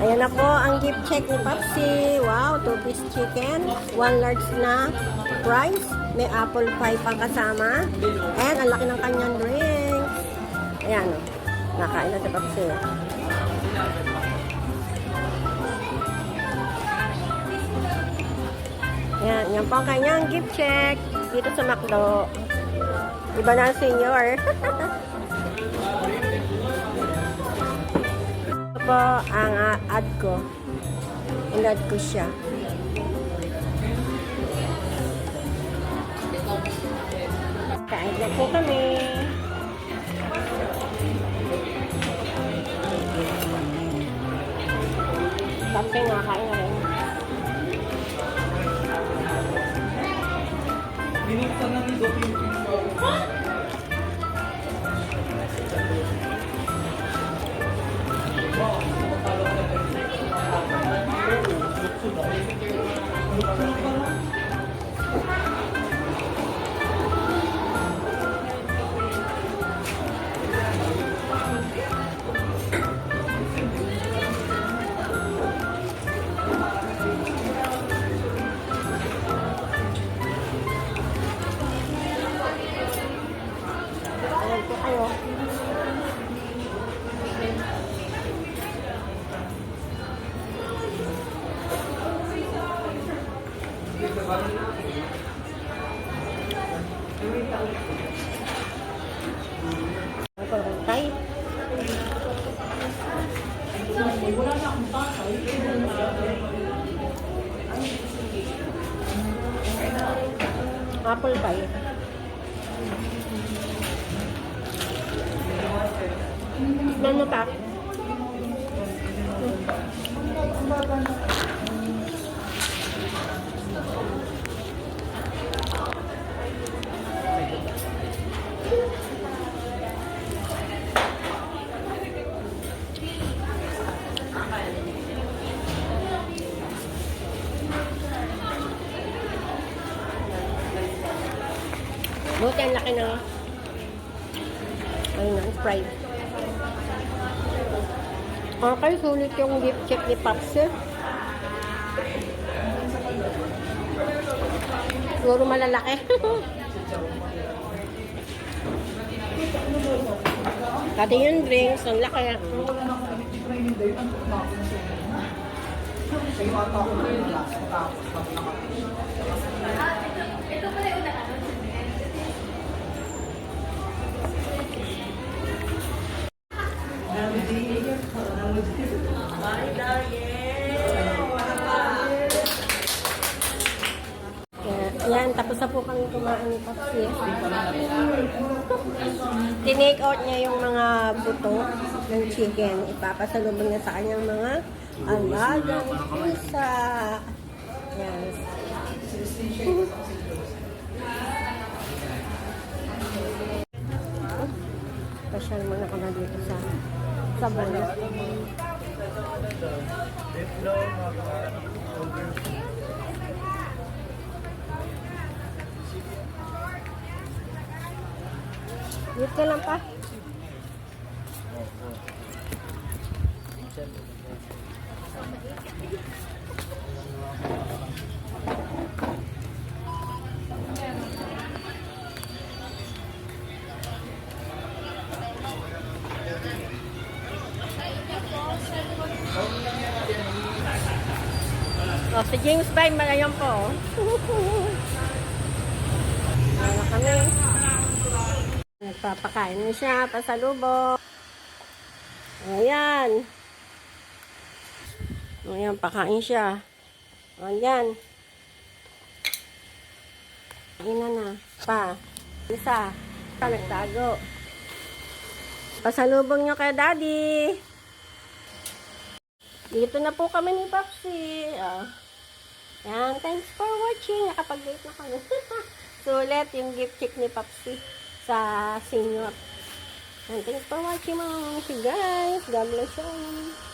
Ayan na po ang gift check ni Papsi. Wow, 2-piece chicken, 1 large na rice, may apple pie pang kasama, and ang laki ng kanyang drinks. Ayan, nakain na si Papsi. Ayan, yan po ang kanyang gift check dito sa McDo. Iba na ang senior. Ito po ang ad ko. In-ad ko siya. Kain na po kami. Tapos nga, kain na rin. Binuksan na ni Doc yung pinto. Ayan po kayo. Ito rin tayo. Apple pie. Tignan mo pa. Buti ang laki ng ayun na, Sprite. Okay, sulit yung gift check ni Pops. Siguro malalaki. Pati yung drinks, ang laki. Yan, tapos na po kami kumain ni Papsi. Tinake out niya yung mga buto ng chicken. Ipapasalubong niya sa kanyang mga alagang pusa. Yes. Pasyal muna ko na dito sa bala. Wait ka lang pa. Oh, si James Bay, malayon po. Wala kami. Nagpapakain na siya, pasalubong. Ayan. Ayan, pakain siya. Ayan. Ina na. Pa. Isa. Pa, nagtago. Pasalubong nyo kay Daddy. Dito na po kami ni Papsi. Ayan, thanks for watching. Nakapag-date na kami. Sulit yung gift check ni Papsi sa senior. And thanks for watching mga guys. God bless you.